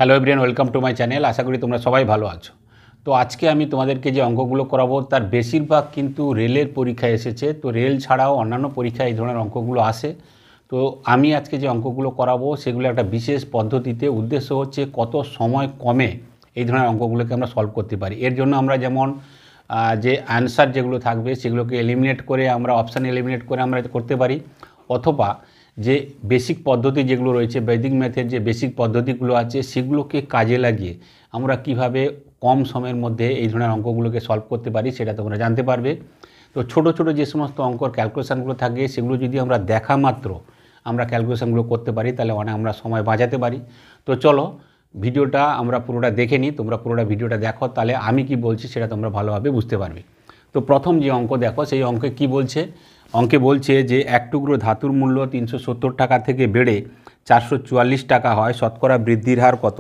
Hello everyone, welcome to my channel. আশা করি তোমরা সবাই ভালো আছো। তো আজকে আমি তোমাদেরকে যে অঙ্কগুলো করাবো তার বেশিরভাগ কিন্তু রেলের পরীক্ষায় এসেছে। তো রেল ছাড়াও অন্যান্য পরীক্ষায় এই ধরনের অঙ্কগুলো আসে। তো আমি আজকে যে অঙ্কগুলো করাবো সেগুলো একটা বিশেষ পদ্ধতিতে, উদ্দেশ্য হচ্ছে কত সময় কমে এই ধরনের অঙ্কগুলোকে আমরা সলভ করতে পারি। এর জন্য আমরা যেমন যে অ্যান্সার যেগুলো থাকবে সেগুলোকে এলিমিনেট করে, আমরা অপশান এলিমিনেট করে আমরা করতে পারি, অথবা যে বেসিক পদ্ধতি যেগুলো রয়েছে, বৈদিক ম্যাথের যে বেসিক পদ্ধতিগুলো আছে সেগুলোকে কাজে লাগিয়ে আমরা কিভাবে কম সময়ের মধ্যে এই ধরনের অঙ্কগুলোকে সলভ করতে পারি সেটা তোমরা জানতে পারবে। তো ছোট ছোট যে সমস্ত অঙ্কর ক্যালকুলেশানগুলো থাকে সেগুলো যদি আমরা দেখা মাত্র আমরা ক্যালকুলেশানগুলো করতে পারি তাহলে অনেক আমরা সময় বাঁচাতে পারি। তো চলো ভিডিওটা আমরা পুরোটা দেখে নিই। তোমরা পুরোটা ভিডিওটা দেখো, তাহলে আমি কি বলছি সেটা তোমরা ভালোভাবে বুঝতে পারবে। তো প্রথম যে অঙ্ক দেখো, সেই অঙ্কে কি বলছে? অঙ্কে বলছে যে এক টুকরো ধাতুর মূল্য 370 টাকা থেকে বেড়ে 444 টাকা হয়, শতকরা বৃদ্ধির হার কত?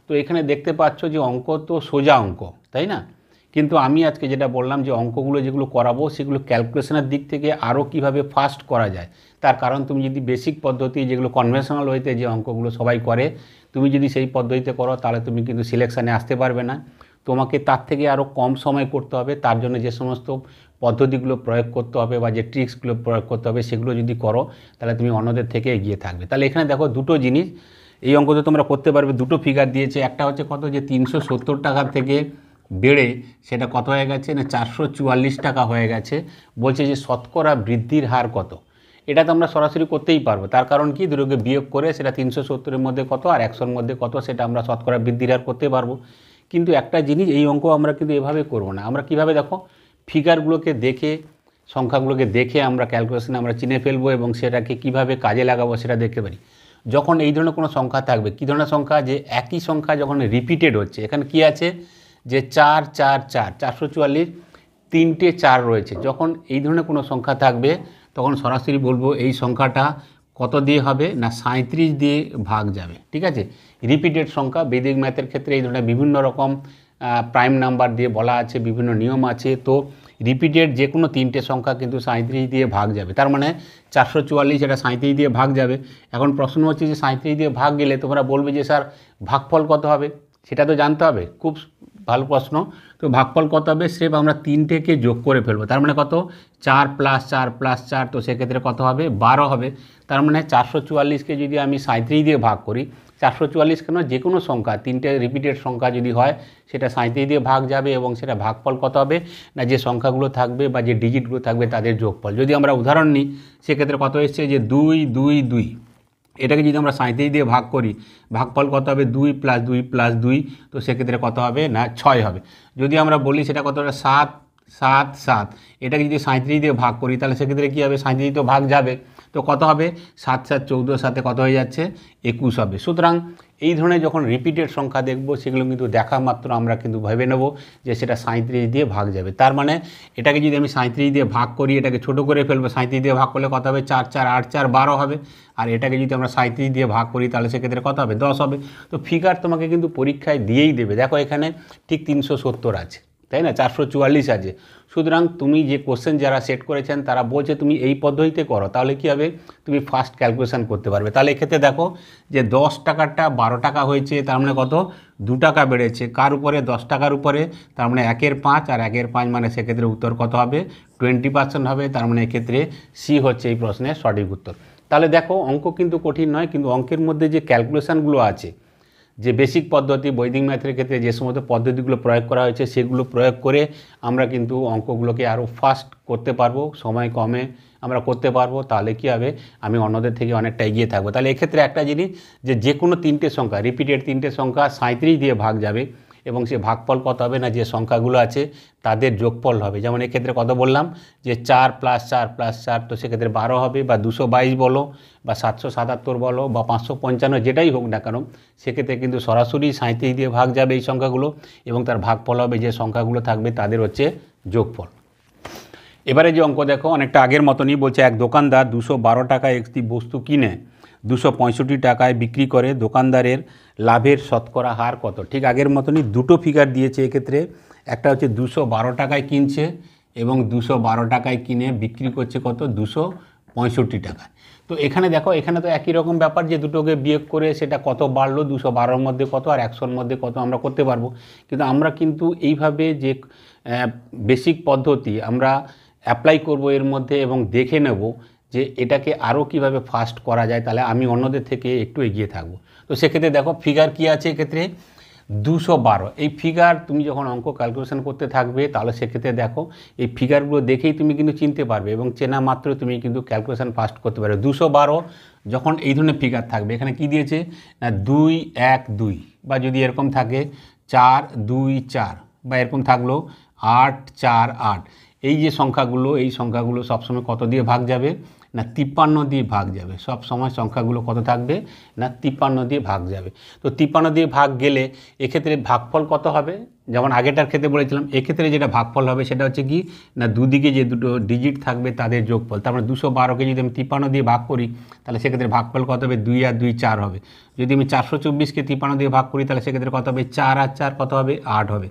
তো এখানে দেখতে পাচ্ছ যে অঙ্ক তো সোজা অঙ্ক, তাই না? কিন্তু আমি আজকে যেটা বললাম যে অঙ্কগুলো যেগুলো করাবো সেগুলো ক্যালকুলেশনের দিক থেকে আরও কিভাবে ফাস্ট করা যায়। তার কারণ তুমি যদি বেসিক পদ্ধতি, যেগুলো কনভেনশনাল ওয়েতে যে অঙ্কগুলো সবাই করে, তুমি যদি সেই পদ্ধতিতে করো তাহলে তুমি কিন্তু সিলেকশানে আসতে পারবে না। তোমাকে তার থেকে আরও কম সময় করতে হবে। তার জন্য যে সমস্ত পদ্ধতিগুলো প্রয়োগ করতে হবে বা যে ট্রিক্সগুলো প্রয়োগ করতে হবে সেগুলো যদি করো তাহলে তুমি অন্যদের থেকে এগিয়ে থাকবে। তাহলে এখানে দেখো দুটো জিনিস এই অঙ্কতে তোমরা করতে পারবে। দুটো ফিগার দিয়েছে। একটা হচ্ছে কত, যে 370 টাকা থেকে বেড়ে সেটা কত হয়ে গেছে না 444 টাকা হয়ে গেছে। বলছে যে শতকরা বৃদ্ধির হার কত। এটা তো আমরা সরাসরি করতেই পারবো। তার কারণ কি, দুটোকে বিয়োগ করে সেটা 370-এর মধ্যে কত আর 100-এর মধ্যে কত সেটা আমরা শতকরা বৃদ্ধির হার করতে পারবো। কিন্তু একটা জিনিস, এই অঙ্ক আমরা কিন্তু এভাবে করব না। আমরা কিভাবে দেখো, ফিগারগুলোকে দেখে, সংখ্যাগুলোকে দেখে আমরা ক্যালকুলেশনে আমরা চিনে ফেলবো এবং সেটাকে কিভাবে কাজে লাগাবো সেটা দেখতে পারি। যখন এই ধরনের কোনো সংখ্যা থাকবে, কী ধরনের সংখ্যা, যে একই সংখ্যা যখন রিপিটেড হচ্ছে, এখানে কি আছে যে 4 4 4 444, তিনটে 4 রয়েছে। যখন এই ধরনের কোনো সংখ্যা থাকবে তখন সরাসরি বলবো এই সংখ্যাটা কত দিয়ে হবে না 37 দিয়ে ভাগ যাবে। ঠিক আছে? রিপিটেড সংখ্যা, বৈদিক ম্যাথের ক্ষেত্রে এই ধরনের বিভিন্ন রকম প্রাইম নাম্বার দিয়ে বলা আছে, বিভিন্ন নিয়ম আছে। তো রিপিটেড যে কোনো তিনটে সংখ্যা কিন্তু 37 দিয়ে ভাগ যাবে। তার মানে 444 এটা 37 দিয়ে ভাগ যাবে। এখন প্রশ্ন হচ্ছে যে 37 দিয়ে ভাগ গেলে তোমরা বলবে যে স্যার ভাগফল কত হবে, সেটা তো জানতে হবে। খুব ভালো প্রশ্ন। তো ভাগফল কত হবে, স্রেফ আমরা তিনটেকে যোগ করে ফেলবো। তার মানে কত, 4 + 4 + 4, তো সেক্ষেত্রে কত হবে, 12 হবে। তার মানে 444কে যদি আমি 37 দিয়ে ভাগ করি, 444 কেন, যে কোনো সংখ্যা, তিনটে রিপিটেড সংখ্যা যদি হয় সেটা 37 দিয়ে ভাগ যাবে এবং সেটা ভাগফল কত হবে না যে সংখ্যাগুলো থাকবে বা যে ডিজিটগুলো থাকবে তাদের যোগফল। যদি আমরা উদাহরণ নিই সেক্ষেত্রে কত এসছে যে 2 2 2, এটাকে যদি আমরা 37 দিয়ে ভাগ করি ভাগফল কত হবে, 2 + 2 + 2, তো সেক্ষেত্রে কত হবে না 6 হবে। যদি আমরা বলি সেটা কত হবে 7 7 7, এটাকে যদি 37 দিয়ে ভাগ করি তাহলে সেক্ষেত্রে কী হবে, 37 তো ভাগ যাবে, তো কত হবে 7 7 14, সাথে কত হয়ে যাচ্ছে 21 হবে। সুতরাং এই ধরনের যখন রিপিটেড সংখ্যা দেখব সেগুলো কিন্তু দেখা মাত্র আমরা কিন্তু ভেবে নেব যে সেটা 37 দিয়ে ভাগ যাবে। তার মানে এটাকে যদি আমি 37 দিয়ে ভাগ করি, এটাকে ছোটো করে ফেলবো, 37 দিয়ে ভাগ করলে কত হবে 4 4 8 4 12 হবে। আর এটাকে যদি আমরা 37 দিয়ে ভাগ করি তাহলে সেক্ষেত্রে কত হবে 10 হবে। তো ফিগার তোমাকে কিন্তু পরীক্ষায় দিয়েই দেবে। দেখো এখানে ঠিক 370 আছে, তাই না, 444 আছে। সুতরাং তুমি যে কোশ্চেন যারা সেট করেছেন তারা বলছে তুমি এই পদ্ধতিতে করো, তাহলে কী হবে, তুমি ফাস্ট ক্যালকুলেশন করতে পারবে। তাহলে এক্ষেত্রে দেখো যে 10 টাকাটা 12 টাকা হয়েছে, তার মানে কত 2 টাকা বেড়েছে। কার উপরে, 10 টাকার উপরে। তার মানে 1/5, আর 1/5 মানে সেক্ষেত্রে উত্তর কত হবে 20% হবে। তার মানে এক্ষেত্রে সি হচ্ছে এই প্রশ্নের সঠিক উত্তর। তাহলে দেখো অঙ্ক কিন্তু কঠিন নয়, কিন্তু অঙ্কের মধ্যে যে ক্যালকুলেশানগুলো আছে, যে বেসিক পদ্ধতি, বৈদিক ম্যাথের ক্ষেত্রে যে সমস্ত পদ্ধতিগুলো প্রয়োগ করা হয়েছে সেগুলো প্রয়োগ করে আমরা কিন্তু অঙ্কগুলোকে আরও ফাস্ট করতে পারবো, সময় কমে আমরা করতে পারবো। তাহলে কী হবে, আমি অন্যদের থেকে অনেকটা এগিয়ে থাকবো। তাহলে এক্ষেত্রে একটা জিনিস, যে কোনো তিনটে সংখ্যা, রিপিটেড তিনটে সংখ্যা 37 দিয়ে ভাগ যাবে এবং সে ভাগফল কত হবে না যে সংখ্যাগুলো আছে তাদের যোগফল হবে। যেমন এক্ষেত্রে কত বললাম যে 4 + 4 + 4, তো সেক্ষেত্রে 12 হবে, বা 222 বলো, বা 777 বলো, বা 555, যেটাই হোক না কেন, সেক্ষেত্রে কিন্তু সরাসরি 37 দিয়ে ভাগ যাবে এই সংখ্যাগুলো এবং তার ভাগফল হবে যে সংখ্যাগুলো থাকবে তাদের হচ্ছে যোগফল। এবারে যে অঙ্ক দেখো অনেকটা আগের মতনই। বলছে এক দোকানদার 212 টাকায় একটি বস্তু কিনে 265 টাকায় বিক্রি করে, দোকানদারের লাভের শতকরা হার কত? ঠিক আগের মতনই দুটো ফিগার দিয়েছে এক্ষেত্রে। একটা হচ্ছে 212 টাকায় কিনছে এবং 212 টাকায় কিনে বিক্রি করছে কত, 265 টাকায়। তো এখানে দেখো, এখানে তো একই রকম ব্যাপার যে দুটোকে বিয়োগ করে সেটা কত বাড়লো, 212-র মধ্যে কত আর 100-র মধ্যে কত আমরা করতে পারবো। কিন্তু আমরা কিন্তু এইভাবে যে বেসিক পদ্ধতি আমরা অ্যাপ্লাই করব এর মধ্যে এবং দেখে নেব যে এটাকে আরও কিভাবে ফাস্ট করা যায়, তাহলে আমি অন্যদের থেকে একটু এগিয়ে থাকবো। তো সেক্ষেত্রে দেখো ফিগার কি আছে এক্ষেত্রে 212। এই ফিগার তুমি যখন অঙ্ক ক্যালকুলেশন করতে থাকবে তাহলে সেক্ষেত্রে দেখো এই ফিগারগুলো দেখেই তুমি কিন্তু চিনতে পারবে এবং চেনা মাত্র তুমি কিন্তু ক্যালকুলেশন ফাস্ট করতে পারবে। 212 যখন এই ধরনের ফিগার থাকবে, এখানে কি দিয়েছে না 2 1 2, বা যদি এরকম থাকে 4 2 4, বা এরকম থাকলো 8 4 8, এই যে সংখ্যাগুলো, এই সংখ্যাগুলো সবসময় কত দিয়ে ভাগ যাবে না 53 দিয়ে ভাগ যাবে। সব সময় সংখ্যাগুলো কত থাকবে না 53 দিয়ে ভাগ যাবে। তো 53 দিয়ে ভাগ গেলে এক্ষেত্রে ভাগফল কত হবে, যেমন আগেটার ক্ষেত্রে বলেছিলাম, এক্ষেত্রে যেটা ভাগফল হবে সেটা হচ্ছে কি না দুদিকে যে দুটো ডিজিট থাকবে তাদের যোগফল। তার মানে 212কে যদি আমি 53 দিয়ে ভাগ করি তাহলে সেক্ষেত্রে ভাগফল কত হবে 2 আর 2 4 হবে। যদি আমি 424কে 53 দিয়ে ভাগ করি তাহলে সেক্ষেত্রে কত হবে 4 আর 4 কত হবে 8 হবে।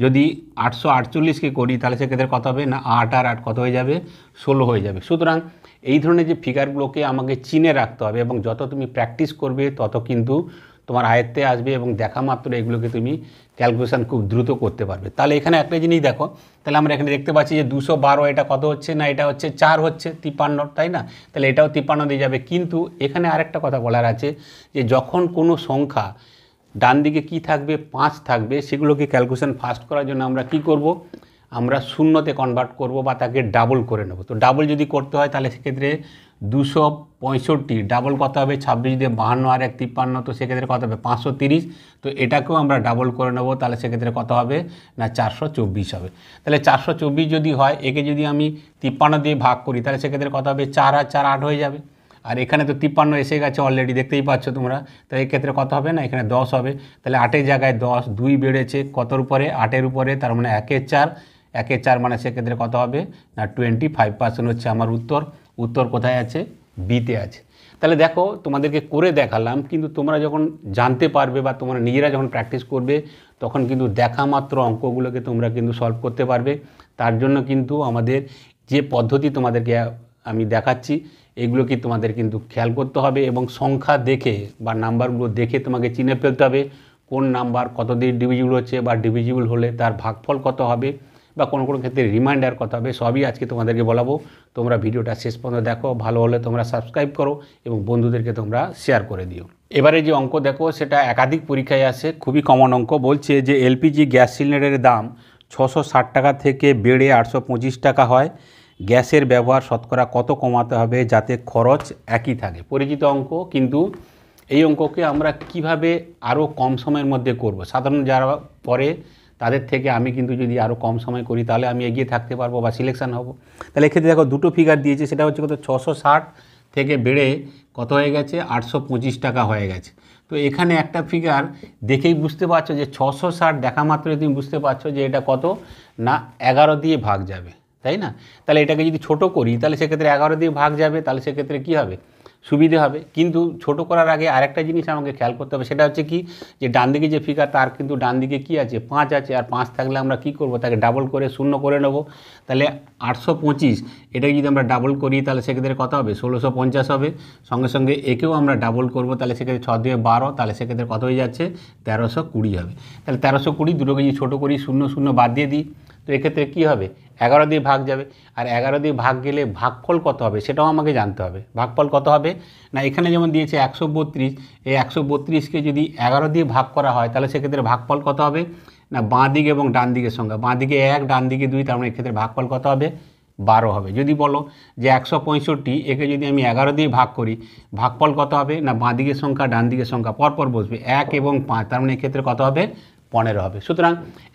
যদি 848কে করি তাহলে সেক্ষেত্রে কত হবে না 8 আর 8 কত হয়ে যাবে 16 হয়ে যাবে। সুতরাং এই ধরনের যে ফিগারগুলোকে আমাকে চিনে রাখতে হবে এবং যত তুমি প্র্যাকটিস করবে তত কিন্তু তোমার আয়ত্তে আসবে এবং দেখা মাত্র এগুলোকে তুমি ক্যালকুলেশন খুব দ্রুত করতে পারবে। তাহলে এখানে একটা জিনিস দেখো, তাহলে আমরা এখানে দেখতে পাচ্ছি যে 212 এটা কত হচ্ছে না এটা হচ্ছে 4 হচ্ছে 53, তাই না? তাহলে এটাও 53 দিয়ে যাবে। কিন্তু এখানে আরেকটা কথা বলার আছে যে যখন কোনো সংখ্যা ডান দিকে কি থাকবে 5 থাকবে, সেগুলোকে ক্যালকুলেশন ফাস্ট করার জন্য আমরা কি করব, আমরা শূন্যতে কনভার্ট করব বা তাকে ডাবল করে নেব। তো ডাবল যদি করতে হয় তাহলে সেক্ষেত্রে 265 ডাবল কত হবে 26 দিয়ে 52 আর 1 53, তো সেক্ষেত্রে কত হবে 530। তো এটাকেও আমরা ডাবল করে নেব, তাহলে সেক্ষেত্রে কত হবে না 424 হবে। তাহলে 424 যদি হয়, একে যদি আমি 53 দিয়ে ভাগ করি তাহলে সেক্ষেত্রে কত হবে 4 আর 4 8 হয়ে যাবে। আর এখানে তো 53 এসে গেছে অলরেডি, দেখতেই পাচ্ছ তোমরা। তাই এই ক্ষেত্রে কত হবে না এখানে 10 হবে। তাহলে 8-এর জায়গায় 10, 2 বেড়েছে কতর উপরে 8-এর উপরে, তার মানে 1-এর 4, 1-এর 4 মানে সেক্ষেত্রে কত হবে না 25% হচ্ছে আমার উত্তর। উত্তর কোথায় আছে বিতে আছে। তাহলে দেখো তোমাদেরকে করে দেখালাম, কিন্তু তোমরা যখন জানতে পারবে বা তোমরা নিজেরা যখন প্র্যাকটিস করবে তখন কিন্তু দেখা মাত্র অঙ্কগুলোকে তোমরা কিন্তু সলভ করতে পারবে। তার জন্য কিন্তু আমাদের যে পদ্ধতি তোমাদেরকে আমি দেখাচ্ছি এগুলো কি তোমাদের কিন্তু খেয়াল করতে হবে এবং সংখ্যা দেখে বা নাম্বারগুলো দেখে তোমাকে চিনে ফেলতে হবে কোন নাম্বার কত দিয়ে ডিভিজিবল হচ্ছে বা ডিভিজিবল হলে তার ভাগফল কত হবে বা কোনো কোনো ক্ষেত্রে রিমাইন্ডার কত হবে, সবই আজকে তোমাদেরকে বলাবো। তোমরা ভিডিওটা শেষ পর্যন্ত দেখো, ভালো হলে তোমরা সাবস্ক্রাইব করো এবং বন্ধুদেরকে তোমরা শেয়ার করে দিও। এবারে যে অঙ্ক দেখো সেটা একাধিক পরীক্ষায় আসে, খুবই কমন অঙ্ক। বলছে যে এলপিজি গ্যাস সিলিন্ডারের দাম 660 টাকা থেকে বেড়ে 825 টাকা হয়, গ্যাসের ব্যবহার শতকরা কত কমাতে হবে যাতে খরচ একই থাকে। পরিচিত অঙ্ক, কিন্তু এই অঙ্ককে আমরা কিভাবে আরও কম সময়ের মধ্যে করব, সাধারণ যারা পরে তাদের থেকে আমি কিন্তু যদি আরও কম সময় করি তাহলে আমি এগিয়ে থাকতে পারবো বা সিলেকশান হব। তাহলে এক্ষেত্রে দেখো দুটো ফিগার দিয়েছে, সেটা হচ্ছে কত 660 থেকে বেড়ে কত হয়ে গেছে 825 টাকা হয়ে গেছে। তো এখানে একটা ফিগার দেখেই বুঝতে পারছো যে 660 দেখা মাত্রই তুমি বুঝতে পারছো যে এটা কত না 11 দিয়ে ভাগ যাবে, তাই না? তাহলে এটাকে যদি ছোট করি তাহলে সেক্ষেত্রে 11 দিয়ে ভাগ যাবে, তাহলে সেক্ষেত্রে কী হবে সুবিধে হবে। কিন্তু ছোট করার আগে আরেকটা জিনিস আমাকে খেয়াল করতে হবে, সেটা হচ্ছে কি যে ডান দিকে যে ফিগার তার কিন্তু ডান দিকে কী আছে 5 আছে, আর 5 থাকলে আমরা কি করব তাকে ডাবল করে শূন্য করে নেব। তাহলে 825 এটাকে যদি আমরা ডাবল করি তাহলে সেক্ষেত্রে কত হবে 1650 হবে। সঙ্গে সঙ্গে একেও আমরা ডাবল করব, তাহলে সেক্ষেত্রে 6 দিয়ে 12, তাহলে সেক্ষেত্রে কত হয়ে যাচ্ছে 1320 হবে। তাহলে 1320 দুটোকে যদি ছোটো করি 0 0 বাদ দিয়ে দিই, তো এক্ষেত্রে কী হবে 11 দিয়ে ভাগ যাবে। আর 11 দিয়ে ভাগ গেলে ভাগফল কত হবে সেটাও আমাকে জানতে হবে। ভাগফল কত হবে না এখানে যেমন দিয়েছে 132, এই 132কে যদি 11 দিয়ে ভাগ করা হয় তাহলে সেক্ষেত্রে ভাগফল কত হবে না বাঁ দিকে এবং ডান দিকের সংখ্যা, বাঁ দিকে 1 ডান দিকে 2, তার মানে এক্ষেত্রে ভাগফল কত হবে 12 হবে। যদি বলো যে 165 একে যদি আমি 11 দিয়ে ভাগ করি ভাগফল কত হবে না বাঁ দিকের সংখ্যা ডান দিকের সংখ্যা পরপর বসবে 1 এবং 5, তার মানে এক্ষেত্রে কত হবে 15 হবে। সুতরাং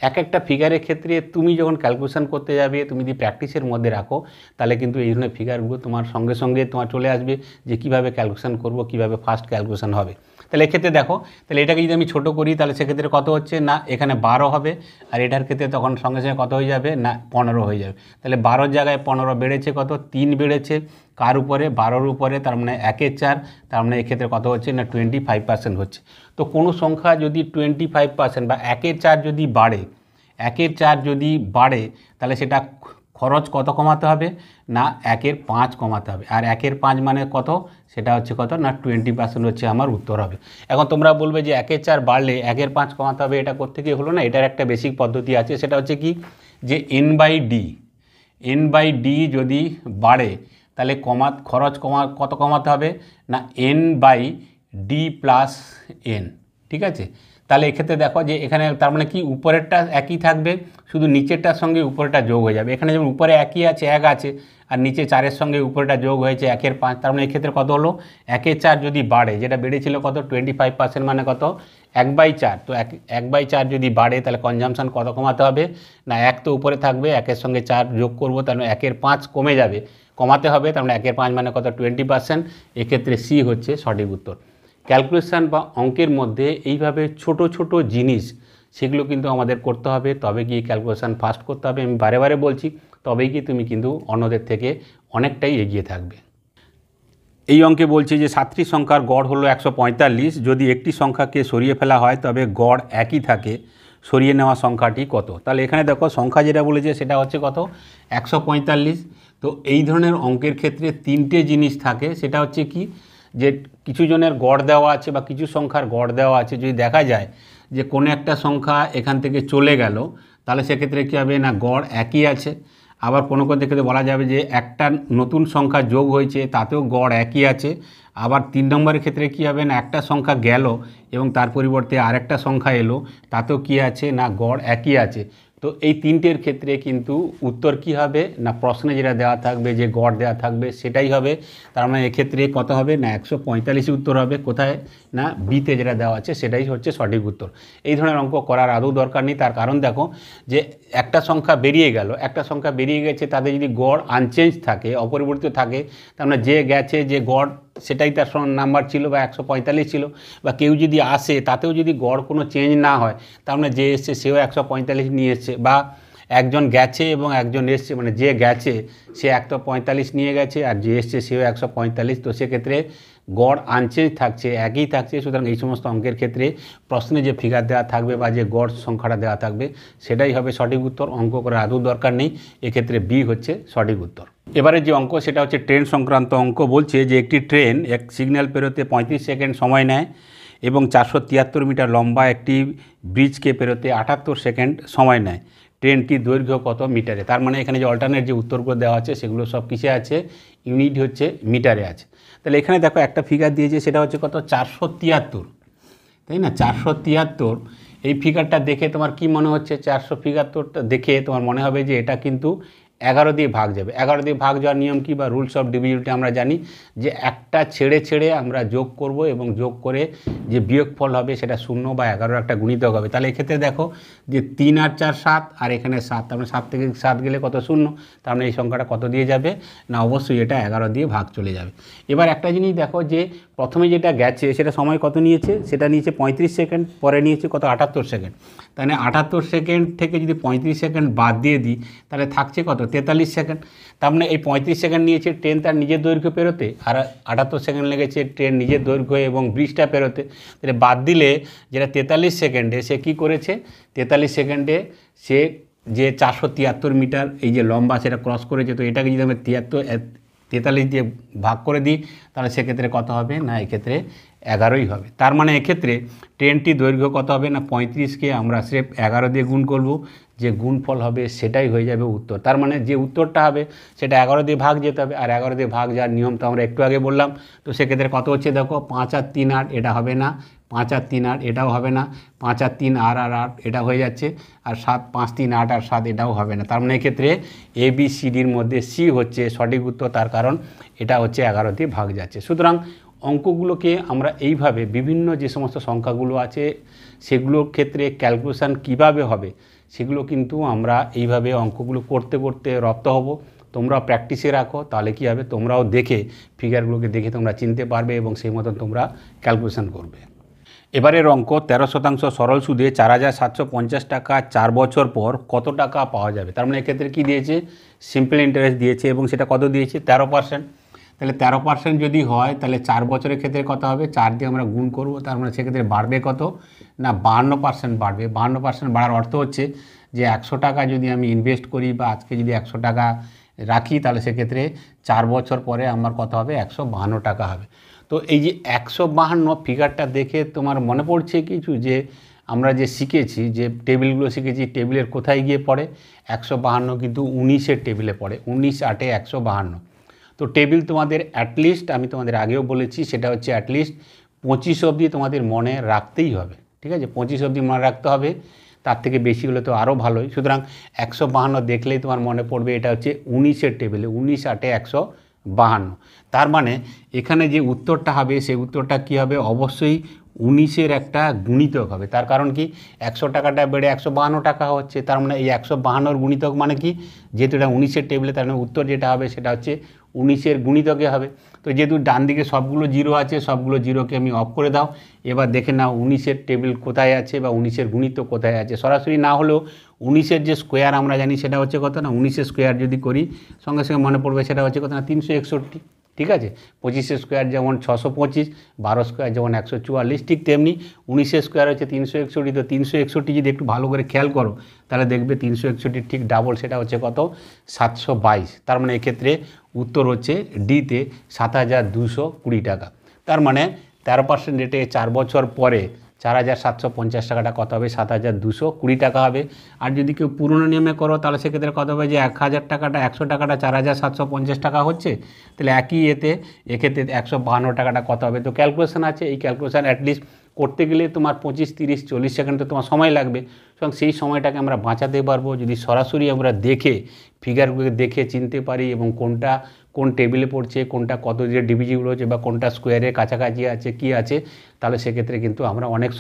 এক একটা ফিগারের ক্ষেত্রে তুমি যখন ক্যালকুলেশন করতে যাবে তুমি যদি প্র্যাকটিসের মধ্যে রাখো তাহলে কিন্তু এই ধরনের ফিগারগুলো তোমার সঙ্গে সঙ্গে তোমার চলে আসবে যে কীভাবে ক্যালকুলেশন করব, কীভাবে ফাস্ট ক্যালকুলেশন হবে। তাহলে এক্ষেত্রে দেখো, তাহলে এটাকে যদি আমি ছোটো করি তাহলে সেক্ষেত্রে কত হচ্ছে না এখানে 12 হবে, আর এটার ক্ষেত্রে তখন সঙ্গে সঙ্গে কত হয়ে যাবে না 15 হয়ে যাবে। তাহলে 12-র জায়গায় 15 বেড়েছে কত 3 বেড়েছে, কার উপরে 12-র উপরে, তার মানে 1-এর 4, তার মানে এক্ষেত্রে কত হচ্ছে না 25% হচ্ছে। তো কোনো সংখ্যা যদি 25% বা 1-এর 4 যদি বাড়ে, 1-এর 4 যদি বাড়ে তাহলে সেটা খরচ কত কমাতে হবে না 1/5 কমাতে হবে। আর 1/5 মানে কত, সেটা হচ্ছে কত না 20% হচ্ছে আমার উত্তর হবে। এখন তোমরা বলবে যে 1/4 বাড়লে 1/5 কমাতে হবে, এটা করতে গিয়ে হলো না। এটার একটা বেসিক পদ্ধতি আছে, সেটা হচ্ছে কি যে n/d যদি বাড়ে তাহলে খরচ কত কমাতে হবে না n/d প্লাস n, ঠিক আছে। তাহলে এক্ষেত্রে দেখো যে এখানে তার মানে কি উপরেরটা একই থাকবে, শুধু নিচেরটার সঙ্গে উপরেরটা যোগ হয়ে যাবে। এখানে যেমন উপরে একই আছে 1 আছে, আর নিচে 4-এর সঙ্গে উপরেটা যোগ হয়েছে 1/5, তার মানে এক্ষেত্রে কত হলো 1/4 যদি বাড়ে, যেটা বেড়েছিল কত 25% মানে কত 1/4। তো 1/4 যদি বাড়ে তাহলে কনজামশান কত কমাতে হবে না 1 তো উপরে থাকবে, 1-এর সঙ্গে 4 যোগ করবো, তাহলে 1/5 কমে যাবে, কমাতে হবে, তার মানে 1/5 মানে কত 20%। এক্ষেত্রে সি হচ্ছে সঠিক উত্তর। ক্যালকুলেশান বা অঙ্কের মধ্যে এইভাবে ছোট ছোট জিনিস সেগুলো কিন্তু আমাদের করতে হবে, তবে গিয়ে ক্যালকুলেশান ফাস্ট করতে হবে। আমি বারে বারে বলছি, তবেই কি তুমি কিন্তু অন্যদের থেকে অনেকটাই এগিয়ে থাকবে। এই অঙ্কে বলছে যে 7টি সংখ্যার গড় হলো 145, যদি একটি সংখ্যাকে সরিয়ে ফেলা হয় তবে গড় একই থাকে, সরিয়ে নেওয়া সংখ্যাটি কত। তাহলে এখানে দেখো সংখ্যা যেটা বলেছে সেটা হচ্ছে কত 145। তো এই ধরনের অঙ্কের ক্ষেত্রে 3টে জিনিস থাকে, সেটা হচ্ছে কি যে কিছু জনের গড় দেওয়া আছে বা কিছু সংখ্যার গড় দেওয়া আছে, যদি দেখা যায় যে কোনো একটা সংখ্যা এখান থেকে চলে গেল তাহলে সেক্ষেত্রে কী হবে না গড় একই আছে। আবার কোনো কোনো ক্ষেত্রে বলা যাবে যে একটা নতুন সংখ্যা যোগ হয়েছে তাতেও গড় একই আছে। আবার 3 নম্বরের ক্ষেত্রে কী হবে না একটা সংখ্যা গেল এবং তার পরিবর্তে আরেকটা সংখ্যা এলো, তাতেও কী আছে না গড় একই আছে। তো এই 3টের ক্ষেত্রে কিন্তু উত্তর কি হবে না প্রশ্নে যেটা দেওয়া থাকবে যে গড় দেওয়া থাকবে সেটাই হবে। তার মানে এক্ষেত্রে কত হবে না 145 উত্তর হবে। কোথায় না বিতে যেটা দেওয়া আছে সেটাই হচ্ছে সঠিক উত্তর। এই ধরনের অঙ্ক করার আদৌ দরকার নেই, তার কারণ দেখো যে একটা সংখ্যা বেরিয়ে গেল, একটা সংখ্যা বেরিয়ে গেছে, তাদের যদি গড় আনচেঞ্জ থাকে, অপরিবর্তিত থাকে, তার মানে যে গেছে যে গড় সেটাই তার নাম্বার ছিল বা 145 ছিল, বা কেউ যদি আসে তাতেও যদি গড় কোনো চেঞ্জ না হয়, তার মানে যে এসছে সেও 145 নিয়ে এসছে, বা একজন গেছে এবং একজন এসছে, মানে যে গেছে সে 145 নিয়ে গেছে আর যে এসছে সেও 145, তো সেক্ষেত্রে গড় আনচেঞ্জ থাকছে, একই থাকছে। সুতরাং এই সমস্ত অঙ্কের ক্ষেত্রে প্রশ্নে যে ফিগার দেওয়া থাকবে বা যে গড় সংখ্যাটা দেওয়া থাকবে সেটাই হবে সঠিক উত্তর। অঙ্ক করার আদৌ দরকার নেই, এক্ষেত্রে বি হচ্ছে সঠিক উত্তর। এবারে যে অঙ্ক সেটা হচ্ছে ট্রেন সংক্রান্ত অঙ্ক। বলছে যে একটি ট্রেন এক সিগন্যাল পেরোতে 35 সেকেন্ড সময় নেয় এবং 473 মিটার লম্বা একটি ব্রিজকে পেরোতে 78 সেকেন্ড সময় নেয়, ট্রেনটির দৈর্ঘ্য কত মিটারে। তার মানে এখানে যে অল্টারনেট যে উত্তরগুলো দেওয়া আছে সেগুলো সব কিসে আছে, ইউনিট হচ্ছে মিটারে আছে। তাহলে এখানে দেখো একটা ফিগার দিয়েছে সেটা হচ্ছে কত 473, তাই না 473। এই ফিগারটা দেখে তোমার কি মনে হচ্ছে, 473টা দেখে তোমার মনে হবে যে এটা কিন্তু 11 দিয়ে ভাগ যাবে। 11 দিয়ে ভাগ যাওয়ার নিয়ম কি বা রুলস অফ ডিভিজিবিলিটি আমরা জানি যে একটা ছেড়ে ছেড়ে আমরা যোগ করব এবং যোগ করে যে বিয়োগফল হবে সেটা 0 বা 11 একটা গুণিতক হবে। তাহলে এক্ষেত্রে দেখো যে 3 আর 4 7 আর এখানে 7, তার মানে 7 থেকে 7 গেলে কত 0, তার মানে এই সংখ্যাটা কত দিয়ে যাবে না অবশ্যই এটা 11 দিয়ে ভাগ চলে যাবে। এবার একটা জিনিস দেখো যে প্রথমে যেটা গেছে সেটা সময় কত নিয়েছে, সেটা নিয়েছে 35 সেকেন্ড, পরে নিয়েছে কত 78 সেকেন্ড। তাহলে 78 সেকেন্ড থেকে যদি 35 সেকেন্ড বাদ দিয়ে দিই তাহলে থাকছে কত 43 সেকেন্ড। তার মানে এই 35 সেকেন্ড নিয়েছে ট্রেন তার নিজের দৈর্ঘ্য পেরোতে, আর 78 সেকেন্ড লেগেছে ট্রেন নিজের দৈর্ঘ্য এবং ব্রিজটা পেরোতে। তাহলে বাদ দিলে যেটা 43 সেকেন্ডে সে কী করেছে, 43 সেকেন্ডে সে যে 473 মিটার এই যে লম্বা সেটা ক্রস করেছে। তো এটাকে যদি আমরা 43 দিয়ে ভাগ করে দিই তাহলে সেক্ষেত্রে কত হবে না এক্ষেত্রে 11ই হবে। তার মানে এক্ষেত্রে ট্রেনটি দৈর্ঘ্য কত হবে না 35কে আমরা স্রেফ 11 দিয়ে গুণ করব, যে গুণফল হবে সেটাই হয়ে যাবে উত্তর। তার মানে যে উত্তরটা হবে সেটা 11 দিয়ে ভাগ যেতে হবে, আর 11 দিয়ে ভাগ যাওয়ার নিয়ম তো আমরা একটু আগে বললাম। তো সেক্ষেত্রে কত হচ্ছে দেখো 5 আর 3 8 এটা হবে না, 5 আর 3 8 এটাও হবে না, 5 আর 3 8 আর 8 এটা হয়ে যাচ্ছে, আর 7 5 3 8 আর 7 এটাও হবে না। তার মানে এক্ষেত্রে ABCDর মধ্যে সি হচ্ছে সঠিক উত্তর, তার কারণ এটা হচ্ছে 11 দিয়ে ভাগ যাচ্ছে। সুতরাং অঙ্কগুলোকে আমরা এইভাবে বিভিন্ন যে সমস্ত সংখ্যাগুলো আছে সেগুলোর ক্ষেত্রে ক্যালকুলেশান কিভাবে হবে সেগুলো কিন্তু আমরা এইভাবে অঙ্কগুলো করতে করতে রপ্ত হব। তোমরা প্র্যাকটিসে রাখো, তাহলে কী হবে তোমরাও দেখে ফিগারগুলোকে দেখে তোমরা চিনতে পারবে এবং সেই মতন তোমরা ক্যালকুলেশান করবে। এবারের অঙ্ক 13% সরল সুদে 4750 টাকা 4 বছর পর কত টাকা পাওয়া যাবে। তার মানে এক্ষেত্রে কী দিয়েছে, সিম্পল ইন্টারেস্ট দিয়েছে এবং সেটা কত দিয়েছে 13%। তাহলে 13% যদি হয় তাহলে 4 বছরের ক্ষেত্রে কত হবে, 4 দিয়ে আমরা গুণ করব, তার মানে সেক্ষেত্রে বাড়বে কত না 52% বাড়বে। 52% বাড়ার অর্থ হচ্ছে যে 100 টাকা যদি আমি ইনভেস্ট করি বা আজকে যদি 100 টাকা রাখি তাহলে সেক্ষেত্রে 4 বছর পরে আমার কত হবে 152 টাকা হবে। তো এই যে 152 ফিগারটা দেখে তোমার মনে পড়ছে কিছু, যে আমরা যে শিখেছি, যে টেবিলগুলো শিখেছি, টেবিলের কোথায় গিয়ে পড়ে 152 কিন্তু 19-এর টেবিলে পড়ে, 19 8 152। তো টেবিল তোমাদের অ্যাটলিস্ট, আমি তোমাদের আগেও বলেছি, সেটা হচ্ছে অ্যাটলিস্ট 25 অবধি তোমাদের মনে রাখতেই হবে, ঠিক আছে, 25 অবধি মনে রাখতে হবে, তার থেকে বেশি হলে তো আরও ভালোই। সুতরাং 152 দেখলেই তোমার মনে পড়বে এটা হচ্ছে 19-এর টেবিলে, 19 8 152। তার মানে এখানে যে উত্তরটা হবে সেই উত্তরটা কী হবে, অবশ্যই 19-এর একটা গুণিতক হবে। তার কারণ কি 100 টাকাটা বেড়ে 152 টাকা হচ্ছে, তার মানে এই 152-র গুণিতক মানে কি, যেহেতু এটা 19-এর টেবিলে, তার মানে উত্তর যেটা হবে সেটা হচ্ছে 19-এর গুণিতকে হবে। তো যেহেতু ডান দিকে সবগুলো জিরো আছে, সবগুলো জিরোকে আমি অফ করে দাও। এবার দেখে নাও 19-এর টেবিল কোথায় আছে বা 19-এর গুণিতক কোথায় আছে। সরাসরি না হলেও 19-এর যে স্কোয়ার আমরা জানি সেটা হচ্ছে কত না, 19-এর স্কোয়ার যদি করি সঙ্গে সঙ্গে মনে পড়বে সেটা হচ্ছে কত না 361, ঠিক আছে। 25-এর স্কোয়ার যেমন 625, 12 স্কোয়ার যেমন 144, ঠিক তেমনি 19-এর স্কোয়ার হচ্ছে 361। তো 361 যদি একটু ভালো করে খেয়াল করো তাহলে দেখবে 361 ঠিক ডাবল, সেটা হচ্ছে কত 722। তার মানে এক্ষেত্রে উত্তর হচ্ছে ডিতে 7220 টাকা। তার মানে 13% রেটে 4 বছর পরে 4750 টাকাটা কত হবে 7220 টাকা হবে। আর যদি কেউ পুরনো নিয়মে করো তাহলে সেক্ষেত্রে কত হবে যে 1000 টাকাটা 100 টাকাটা 4750 টাকা হচ্ছে, তাহলে একই এক্ষেত্রে 152 টাকাটা কত হবে। তো ক্যালকুলেশন আছে, এই ক্যালকুলেশন অ্যাটলিস্ট করতে গেলে তোমার 25 30 40 সেকেন্ড তো তোমার সময় লাগবে। সুতরাং সেই সময়টাকে আমরা বাঁচাতে পারবো যদি সরাসরি আমরা দেখে ফিগারগুলোকে দেখে চিনতে পারি এবং কোনটা কোন টেবিলে পড়ছে, কোনটা কত দিয়ে ডিভিজিবল হচ্ছে বা কোনটা স্কোয়ারের কাছাকাছি আছে কি আছে, তাহলে সেক্ষেত্রে কিন্তু আমরা অনেক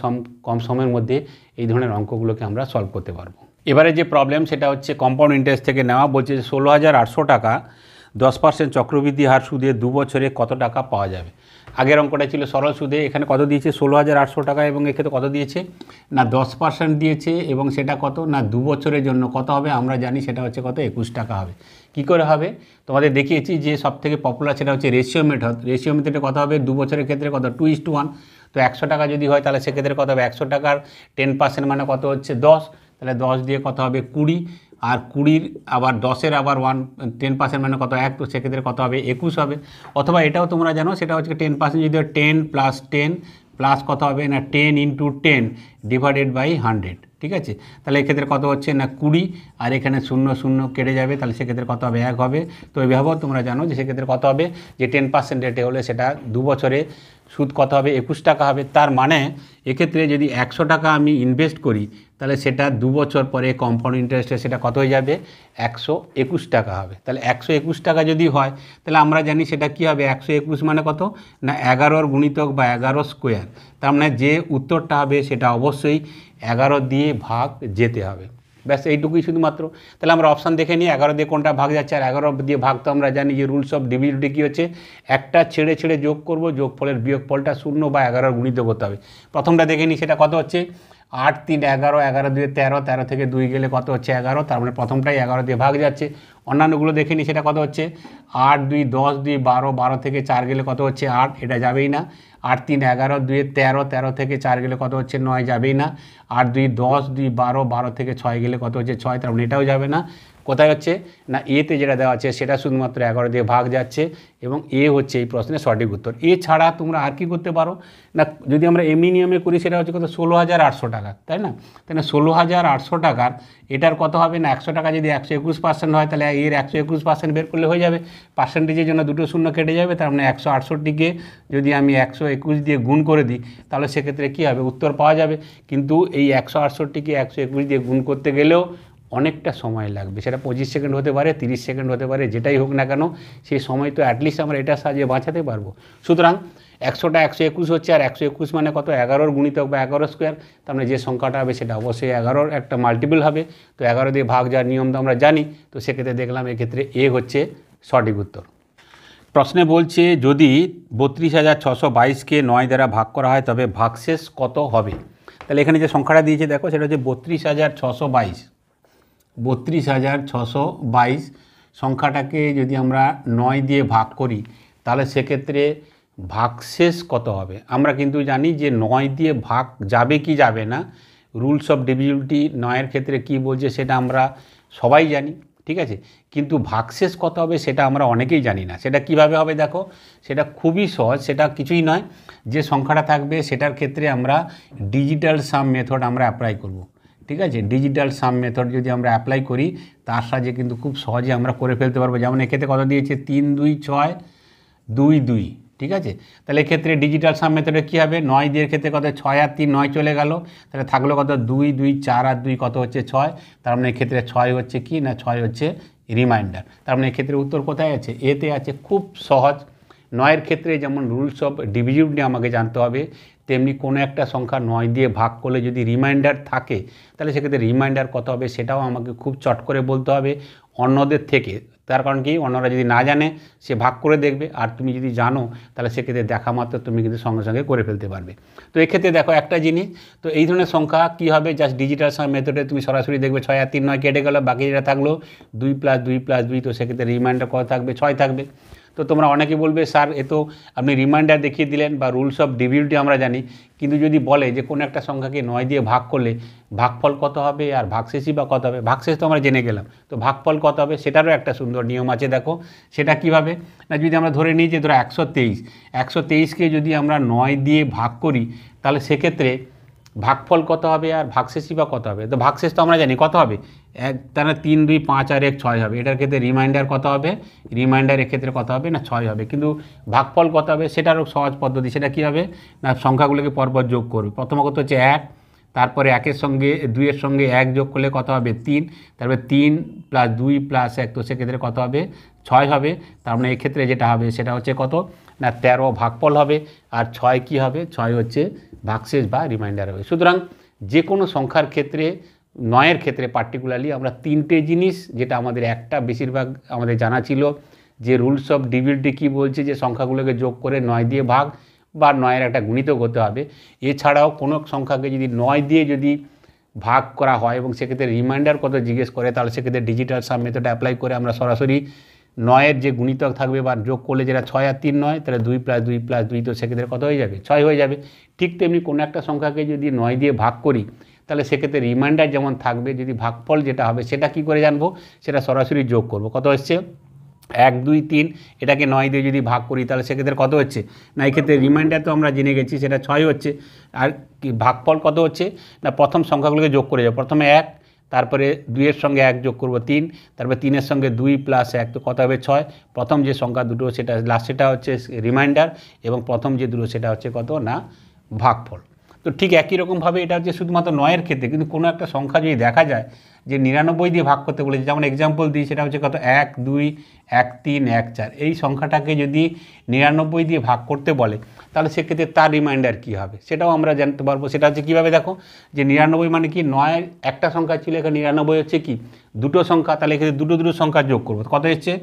কম সময়ের মধ্যে এই ধরনের অঙ্কগুলোকে আমরা সলভ করতে পারবো। এবারে যে প্রবলেম সেটা হচ্ছে কম্পাউন্ড ইন্টারেস্ট থেকে নেওয়া, বলছে 16,800 টাকা 10% চক্রবৃদ্ধি হার সুদে 2 বছরে কত টাকা পাওয়া যাবে। আগের অঙ্কটা ছিল সরল সুদে, এখানে কত দিয়েছে 16,800 টাকা এবং এক্ষেত্রে কত দিয়েছে না 10% দিয়েছে এবং সেটা কত না 2 বছরের জন্য কত হবে আমরা জানি সেটা হচ্ছে কত 21 টাকা হবে। কি করে হবে তোমাদের দেখিয়েছি, যে সবথেকে পপুলার সেটা হচ্ছে রেশিও মেথড। রেশিও মেথডে কত হবে 2 বছরের ক্ষেত্রে কত 2:1। তো 100 টাকা যদি হয় তাহলে সেক্ষেত্রে কত হবে 100 টাকার 10% মানে কত হচ্ছে 10, তাহলে 10 দিয়ে কত হবে 20, আর 20 আবার 10-এর আবার 10% মানে কত 1, তো সেক্ষেত্রে কত হবে 21 হবে। অথবা এটাও তোমরা জানো সেটা হচ্ছে 10% যদি 10 + 10 প্লাস কত হবে না 10 × 10 / 100, ঠিক আছে। তাহলে এক্ষেত্রে কত হচ্ছে না 20, আর এখানে 0 0 কেটে যাবে, তাহলে সেক্ষেত্রে কত হবে 1 হবে। তো এইভাবেও তোমরা জানো যে সেক্ষেত্রে কত হবে যে 10% রেটে হলে সেটা 2 বছরে সুদ কত হবে 21 টাকা হবে। তার মানে এক্ষেত্রে যদি 100 টাকা আমি ইনভেস্ট করি তাহলে সেটা 2 বছর পরে কম্পাউন্ড ইন্টারেস্টে সেটা কত হয়ে যাবে 121 টাকা হবে। তাহলে 121 টাকা যদি হয় তাহলে আমরা জানি সেটা কি হবে 121 মানে কত না 11-র গুণিতক বা 11 স্কোয়ার। তার মানে যে উত্তরটা হবে সেটা অবশ্যই 11 দিয়ে ভাগ যেতে হবে। ব্যাস এইটুকুই শুধুমাত্র। তাহলে আমরা অপশান দেখে নিই 11 দিয়ে কোনটা ভাগ যাচ্ছে, আর 11 দিয়ে ভাগ তো আমরা জানি যে রুলস অফ ডিভিজিবিলিটি কী হচ্ছে, একটা ছেড়ে ছেড়ে যোগ করব, যোগফলের বিয়োগফলটা 0 বা 11 গুণিত করতে হবে। প্রথমটা দেখে নিই সেটা কত হচ্ছে 8 3 11, 11 2 13, 13 থেকে 2 গেলে কত হচ্ছে 11, তার মানে প্রথমটাই 11 দিয়ে ভাগ যাচ্ছে। অন্যান্যগুলো দেখে নিই সেটা কত হচ্ছে 8 2 10 2 12, 12 থেকে 4 গেলে কত হচ্ছে 8, এটা যাবেই না। 8 3 11, 2 13, 13 থেকে 4 গেলে কত হচ্ছে 9, যাবেই না। 8 2 10 2 12, 12 থেকে 6 গেলে কত হচ্ছে 6, তার মানে এটাও যাবে না। কোথায় হচ্ছে না এতে যেটা দেওয়া আছে সেটা শুধুমাত্র 11 দিয়ে ভাগ যাচ্ছে এবং এ হচ্ছে এই প্রশ্নের সঠিক উত্তর। এছাড়া তোমরা আর কি করতে পারো না, যদি আমরা এমনি নিয়মে করি সেটা হচ্ছে কত 16,800 টাকা, তাই না। তাহলে 16,800 টাকার এটার কত হবে না 100 টাকা যদি 121% হয় তাহলে এর 121% বের করলে হয়ে যাবে। পার্সেন্টেজের জন্য দুটো শূন্য কেটে যাবে, তার মানে 168কে যদি আমি 121 দিয়ে গুণ করে দিই তাহলে সেক্ষেত্রে কী হবে উত্তর পাওয়া যাবে। কিন্তু এই 168কে 121 দিয়ে গুণ করতে গেলেও অনেকটা সময় লাগবে, সেটা 25 সেকেন্ড হতে পারে 30 সেকেন্ড হতে পারে, যেটাই হোক না কেন সেই সময় তো অ্যাটলিস্ট আমরা এটা সাজিয়ে বাঁচাতে পারবো। সুতরাং 100টা 121 হচ্ছে, আর 121 মানে কত 11-র গুণিতক বা 11 স্কোয়ার, তার মানে যে সংখ্যাটা হবে সেটা অবশ্যই 11-র একটা মাল্টিপল হবে। তো 11 দিয়ে ভাগ যাওয়ার নিয়ম তো আমরা জানি, তো সেক্ষেত্রে দেখলাম এক্ষেত্রে এ হচ্ছে সঠিক উত্তর। প্রশ্নে বলছে যদি 32,622কে 9 দ্বারা ভাগ করা হয় তবে ভাগশেষ কত হবে। তাহলে এখানে যে সংখ্যাটা দিয়েছে দেখো সেটা হচ্ছে 32,622। 32,622 সংখ্যাটাকে যদি আমরা 9 দিয়ে ভাগ করি তাহলে সেক্ষেত্রে ভাগশেষ কত হবে। আমরা কিন্তু জানি যে 9 দিয়ে ভাগ যাবে কি যাবে না, রুলস অফ ডিভিজিবিলিটি 9-এর ক্ষেত্রে কি বলছে সেটা আমরা সবাই জানি, ঠিক আছে। কিন্তু ভাগশেষ কত হবে সেটা আমরা অনেকেই জানি না। সেটা কিভাবে হবে দেখো, সেটা খুবই সহজ। সেটা কিছুই নয়, যে সংখ্যাটা থাকবে সেটার ক্ষেত্রে আমরা ডিজিটাল সাম মেথড আমরা অ্যাপ্লাই করব, ঠিক আছে। ডিজিটাল সাম মেথড যদি আমরা অ্যাপ্লাই করি তার সাহায্যে কিন্তু খুব সহজে আমরা করে ফেলতে পারবো। যেমন এক্ষেত্রে কত দিয়েছে, 3 2 6 2 2, ঠিক আছে। তাহলে এক্ষেত্রে ডিজিটাল সাম মেথডে কী হবে, 9 দিয়ে ক্ষেত্রে কত, 6 আর 3 9 চলে গেল, তাহলে থাকলো কত 2 2 4 আর 2 কত হচ্ছে 6। তার মানে এক্ষেত্রে 6 হচ্ছে কি না, 6 হচ্ছে রিমাইন্ডার। তার মানে এক্ষেত্রে উত্তর কোথায় আছে, এতে আছে। খুব সহজ। 9-এর ক্ষেত্রে যেমন রুলস অফ ডিভিজিবিলিটি আমাকে জানতে হবে, তেমনি কোনো একটা সংখ্যা 9 দিয়ে ভাগ করলে যদি রিমাইন্ডার থাকে তাহলে সেক্ষেত্রে রিমাইন্ডার কত হবে সেটাও আমাকে খুব চট করে বলতে হবে অন্যদের থেকে। তার কারণ কি, অন্যরা যদি না জানে সে ভাগ করে দেখবে, আর তুমি যদি জানো তাহলে সেক্ষেত্রে দেখা মাত্র তুমি কিন্তু সঙ্গে সঙ্গে করে ফেলতে পারবে। তো এক্ষেত্রে দেখো একটা জিনিস, তো এই ধরনের সংখ্যা কী হবে, জাস্ট ডিজিটাল সাম মেথডে তুমি সরাসরি দেখবে 6 আর 3 9 কেটে গেল, বাকি যেটা থাকলো 2 + 2 + 2, তো সেক্ষেত্রে রিমাইন্ডার কত থাকবে, 6 থাকবে। তো তোমরা অনেকে বলবে স্যার এ তো আপনি রিমাইন্ডার দেখিয়ে দিলেন বা রুলস অফ ডিভিজিবিলিটি আমরা জানি, কিন্তু যদি বলে যে কোনো একটা সংখ্যাকে 9 দিয়ে ভাগ করলে ভাগফল কত হবে আর ভাগশেষই বা কত হবে, ভাগশেষ তো আমরা জেনে গেলাম, তো ভাগফল কত হবে সেটারও একটা সুন্দর নিয়ম আছে। দেখো সেটা কিভাবে না, যদি আমরা ধরে নিই যে ধরো 123কে যদি আমরা 9 দিয়ে ভাগ করি তাহলে সেক্ষেত্রে ভাগফল কত হবে আর ভাগশেষই বা কত হবে। তো ভাগশেষ তো আমরা জানি কত হবে, তাহলে 3 2 5 আর 1 6 হবে। এটার ক্ষেত্রে রিমাইন্ডার কত হবে, রিমাইন্ডার এক্ষেত্রে কত হবে না 6 হবে। কিন্তু ভাগফল কত হবে সেটারও সহজ পদ্ধতি। সেটা কী হবে না, সংখ্যাগুলোকে পরপর যোগ করবে। প্রথমত হচ্ছে 1, তারপরে 1-এর সঙ্গে 2-এর সঙ্গে 1 যোগ করলে কত হবে 3, তারপরে 3 + 2 + 1, তো সেক্ষেত্রে কত হবে 6 হবে। তার মানে এক্ষেত্রে যেটা হবে সেটা হচ্ছে কত না 13 ভাগফল হবে, আর 6 কী হবে, 6 হচ্ছে ভাগশেষ বা রিমাইন্ডার হবে। সুতরাং যে কোনো সংখ্যার ক্ষেত্রে 9-এর ক্ষেত্রে পার্টিকুলারলি আমরা 3টে জিনিস, যেটা আমাদের একটা বেশিরভাগ আমাদের জানা ছিল যে রুলস অফ ডিভিজিবিলিটি কী বলছে, যে সংখ্যাগুলোকে যোগ করে 9 দিয়ে ভাগ বা 9-এর একটা গুণিতক হতে হবে। এছাড়াও কোনো সংখ্যাকে যদি 9 দিয়ে যদি ভাগ করা হয় এবং সেক্ষেত্রে রিমাইন্ডার কত জিজ্ঞেস করে, তাহলে সেক্ষেত্রে ডিজিটাল সাম মেথড অ্যাপ্লাই করে আমরা সরাসরি 9-এর যে গুণিতক থাকবে বা যোগ করলে যেটা 6 আর 3 9, তাহলে 2 + 2 + 2, তো সেক্ষেত্রে কত হয়ে যাবে 6 হয়ে যাবে। ঠিক তেমনি কোনো একটা সংখ্যাকে যদি 9 দিয়ে ভাগ করি তাহলে সেক্ষেত্রে রিমাইন্ডার যেমন থাকবে, যদি ভাগফল যেটা হবে সেটা কি করে জানবো, সেটা সরাসরি যোগ করব। কত হচ্ছে 1 2 3, এটাকে 9 দিয়ে যদি ভাগ করি তাহলে সেক্ষেত্রে কত হচ্ছে না, এক্ষেত্রে রিমাইন্ডার তো আমরা জেনে গেছি সেটা 6 হচ্ছে। আর কি ভাগফল কত হচ্ছে না, প্রথম সংখ্যাগুলোকে যোগ করে যাবো। প্রথমে 1, তারপরে 2-এর সঙ্গে 1 যোগ করব 3, তারপরে 3-এর সঙ্গে 2 + 1, তো কত হবে 6। প্রথম যে সংখ্যা দুটো সেটা লাস্ট, সেটা হচ্ছে রিমাইন্ডার, এবং প্রথম যে দুটো সেটা হচ্ছে কত না ভাগফল। তো ঠিক একই রকমভাবে এটা হচ্ছে শুধুমাত্র 9-এর ক্ষেত্রে। কিন্তু কোনো একটা সংখ্যা যদি দেখা যায় যে 99 দিয়ে ভাগ করতে বলেছে, যেমন এক্সাম্পল দিই, সেটা হচ্ছে কত 1 2 1 3 1 4, এই সংখ্যাটাকে যদি 99 দিয়ে ভাগ করতে বলে তাহলে সেক্ষেত্রে তার রিমাইন্ডার কী হবে সেটাও আমরা জানতে পারবো। সেটা হচ্ছে কীভাবে, দেখো যে 99 মানে কি, 9 একটা সংখ্যা ছিল, এখানে 99 হচ্ছে কি দুটো সংখ্যা, তাহলে এখানে দুটো দুটো সংখ্যা যোগ করবো। কত হচ্ছে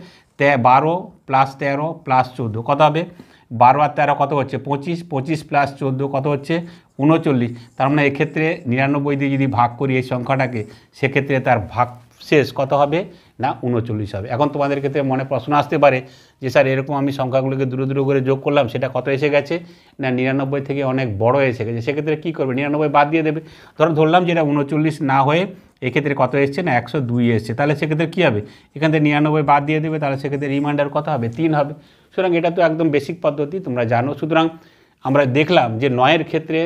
12 + 13 + 14, কত হবে 12 আর 13 কত হচ্ছে 25, 25 + 14 কত হচ্ছে 39। তার মানে এক্ষেত্রে 99 দিয়ে যদি ভাগ করি এই সংখ্যাটাকে, সেক্ষেত্রে তার ভাগশেষ কত হবে না 39 হবে। এখন তোমাদের ক্ষেত্রে মনে প্রশ্ন আসতে পারে যে স্যার এরকম আমি সংখ্যাগুলোকে দূরে দূরে করে যোগ করলাম, সেটা কত এসে গেছে না 99 থেকে অনেক বড় এসে গেছে, সেক্ষেত্রে কী করবে 99 বাদ দিয়ে দেবে। ধরলাম যেটা 39 না হয়ে এক্ষেত্রে কত এসছে না 102 এসছে, তাহলে সেক্ষেত্রে কী হবে, এখান থেকে 99 বাদ দিয়ে দেবে, তাহলে সেক্ষেত্রে রিমাইন্ডার কত হবে 3 হবে। সুতরাং এটা তো একদম বেসিক পদ্ধতি, তোমরা জানো। সুতরাং আমরা দেখলাম যে 9-এর ক্ষেত্রে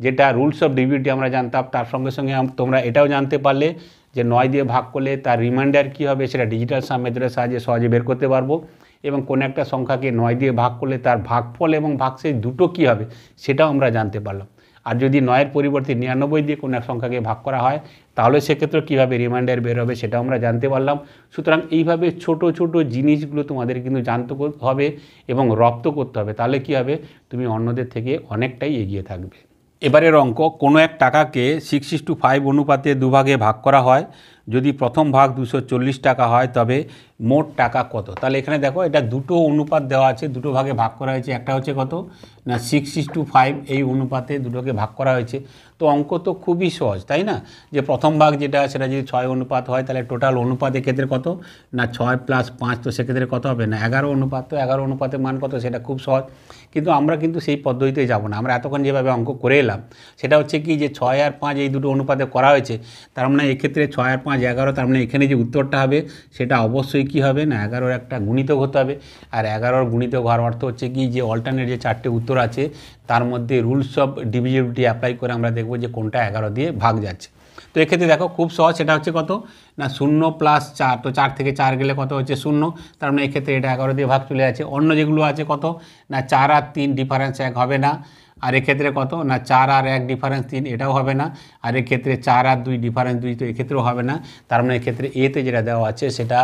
যেটা রুলস অফ ডিভিজিবিলিটি আমরা জানতাম, তার সঙ্গে সঙ্গে তোমরা এটাও জানতে পারলে যে 9 দিয়ে ভাগ করলে তার রিমাইন্ডার কী হবে সেটা ডিজিটাল সাম মেথডের সাহায্যে সহজে বের করতে পারবো, এবং কোনো একটা সংখ্যাকে 9 দিয়ে ভাগ করলে তার ভাগফল এবং ভাগশেষ দুটো কী হবে সেটাও আমরা জানতে পারলাম। আর যদি 9-এর পরিবর্তে 99 দিয়ে কোনো এক সংখ্যাকে ভাগ করা হয় তাহলে সেক্ষেত্রে কীভাবে রিমাইন্ডার বের হবে সেটাও আমরা জানতে পারলাম। সুতরাং এইভাবে ছোট ছোট জিনিসগুলো তোমাদের কিন্তু জানতে হবে এবং রপ্ত করতে হবে, তাহলে কী হবে তুমি অন্যদের থেকে অনেকটাই এগিয়ে থাকবে। এবারের অঙ্ক, কোনো এক টাকাকে 6:5 অনুপাতে দুভাগে ভাগ করা হয়। যদি প্রথম ভাগ 240 টাকা হয় তবে মোট টাকা কত। তাহলে এখানে দেখো এটা দুটো অনুপাত দেওয়া আছে, দুটো ভাগে ভাগ করা হয়েছে। একটা হচ্ছে কত না 6:5 এই অনুপাতে দুটোকে ভাগ করা হয়েছে। তো অঙ্ক তো খুবই সহজ, তাই না? যে প্রথম ভাগ যেটা সেটা যদি 6 অনুপাত হয় তাহলে টোটাল অনুপাত এক্ষেত্রে কত না 6 + 5, তো সেক্ষেত্রে কত হবে না 11 অনুপাত। তো 11 অনুপাতের মান কত সেটা খুব সহজ, কিন্তু আমরা কিন্তু সেই পদ্ধতিতে যাব না। আমরা এতক্ষণ যেভাবে অঙ্ক করে এলাম সেটা হচ্ছে কি যে 6 আর 5 এই দুটো অনুপাতে করা হয়েছে, তার মানে এক্ষেত্রে 6 আর 5 11, তার মানে এখানে যে উত্তরটা হবে সেটা অবশ্যই কি হবে না 11-র একটা গুণিতক হতে হবে। আর 11-র গুণিতক হওয়ার অর্থ হচ্ছে কি যে অল্টারনেট যে 4টে উত্তর আছে তার মধ্যে রুলস অফ ডিভিজিবিলিটি অ্যাপ্লাই করে আমরা দেখব যে কোনটা 11 দিয়ে ভাগ যাচ্ছে। তো এক্ষেত্রে দেখো খুব সহজ, সেটা হচ্ছে কত না 0 + 4, তো 4 থেকে 4 গেলে কত হচ্ছে 0, তার মানে এক্ষেত্রে এটা 11 দিয়ে ভাগ চলে যাচ্ছে। অন্য যেগুলো আছে কত না 4 আর 3 ডিফারেন্স 1 হবে না, আর এক্ষেত্রে কত না 4 আর 1 ডিফারেন্স 3 এটাও হবে না, আর এক্ষেত্রে 4 আর 2 ডিফারেন্স 2 তো এক্ষেত্রেও হবে না। তার মানে এক্ষেত্রে এতে যেটা দেওয়া আছে সেটা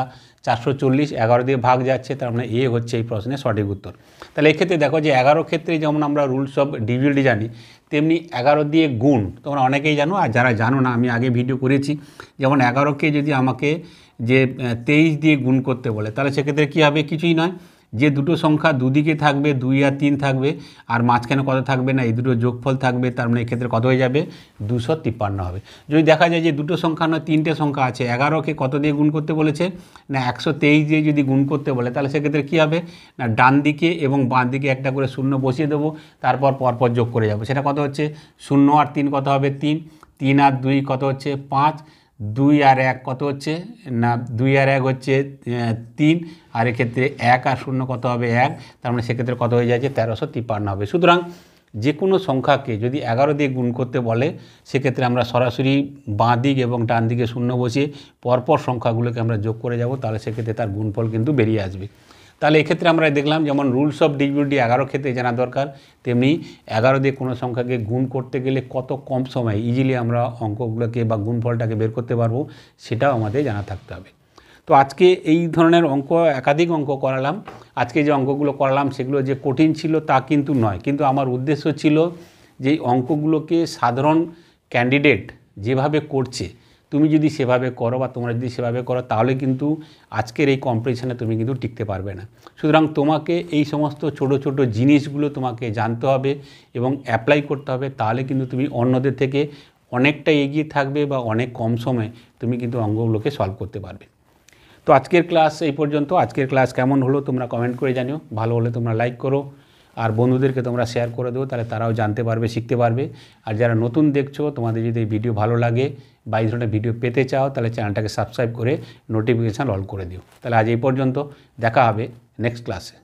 440 11 দিয়ে ভাগ যাচ্ছে, তার মানে এ হচ্ছে এই প্রশ্নের সঠিক উত্তর। তাহলে এক্ষেত্রে দেখো যে 11 ক্ষেত্রে যেমন আমরা রুলস অফ ডিভিজিবিলিটি জানি, তেমনি 11 দিয়ে গুণ তোমরা অনেকেই জানো, আর যারা জানো না আমি আগে ভিডিও করেছি। যেমন 11কে যদি আমাকে যে 23 দিয়ে গুণ করতে বলে তাহলে সেক্ষেত্রে কী হবে, কিছুই নয়, যে দুটো সংখ্যা দুদিকে থাকবে 2 আর 3 থাকবে, আর মাঝখানে কত থাকবে না এই দুটো যোগফল থাকবে, তার মানে এক্ষেত্রে কত হয়ে যাবে 253 হবে। যদি দেখা যায় যে দুটো সংখ্যা নয় 3টে সংখ্যা আছে, 11কে কত দিয়ে গুণ করতে বলেছে না 123 দিয়ে যদি গুণ করতে বলে তাহলে সেক্ষেত্রে কী হবে না ডান দিকে এবং বাঁ দিকে একটা করে শূন্য বসিয়ে দেবো, তারপর পরপর যোগ করে যাবো। সেটা কত হচ্ছে 0 আর 3 কত হবে 3, 3 আর 2 কত হচ্ছে 5, 2 আর 1 কত হচ্ছে না 2 আর 1 হচ্ছে 3, আর এক্ষেত্রে 1 আর 0 কত হবে 1, তার মানে সেক্ষেত্রে কত হয়ে যাচ্ছে 1353 হবে। সুতরাং যে কোনো সংখ্যাকে যদি 11 দিয়ে গুণ করতে বলে সেক্ষেত্রে আমরা সরাসরি বাঁ দিক এবং ডান দিকে শূন্য বসিয়ে পরপর সংখ্যাগুলোকে আমরা যোগ করে যাব, তাহলে সেক্ষেত্রে তার গুণফল কিন্তু বেরিয়ে আসবে। তাহলে এক্ষেত্রে আমরা দেখলাম যেমন রুলস অফ ডিভিজিবিলিটি 11 ক্ষেত্রে জানা দরকার, তেমনি 11 দিয়ে কোনো সংখ্যাকে গুণ করতে গেলে কত কম সময় ইজিলি আমরা অঙ্কগুলোকে বা গুণফলটাকে বের করতে পারবো সেটাও আমাদের জানা থাকতে হবে। তো আজকে এই ধরনের অঙ্ক একাধিক অঙ্ক করালাম। আজকে যে অঙ্কগুলো করালাম সেগুলো যে কঠিন ছিল তা কিন্তু নয়, কিন্তু আমার উদ্দেশ্য ছিল যে এই অঙ্কগুলোকে সাধারণ ক্যান্ডিডেট যেভাবে করছে তুমি যদি সেভাবে করো বা তোমরা যদি সেভাবে করো তাহলে কিন্তু আজকের এই কম্পিটিশানে তুমি কিন্তু টিকতে পারবে না। সুতরাং তোমাকে এই সমস্ত ছোট ছোট জিনিসগুলো তোমাকে জানতে হবে এবং অ্যাপ্লাই করতে হবে, তাহলে কিন্তু তুমি অন্যদের থেকে অনেকটা এগিয়ে থাকবে বা অনেক কম সময়ে তুমি কিন্তু অঙ্কগুলোকে সলভ করতে পারবে। তো আজকের ক্লাস এই পর্যন্ত। আজকের ক্লাস কেমন হলো তোমরা কমেন্ট করে জানিও, ভালো হলে তোমরা লাইক করো আর বন্ধুদেরকে তোমরা শেয়ার করে দেবো, তাহলে তারাও জানতে পারবে, শিখতে পারবে। আর যারা নতুন দেখছো তোমাদের যদি এই ভিডিও ভালো লাগে বা এই ধরনের ভিডিও পেতে চাও তাহলে চ্যানেলটাকে সাবস্ক্রাইব করে নোটিফিকেশান অল করে দিও। তাহলে আজ এই পর্যন্ত, দেখা হবে নেক্সট ক্লাসে।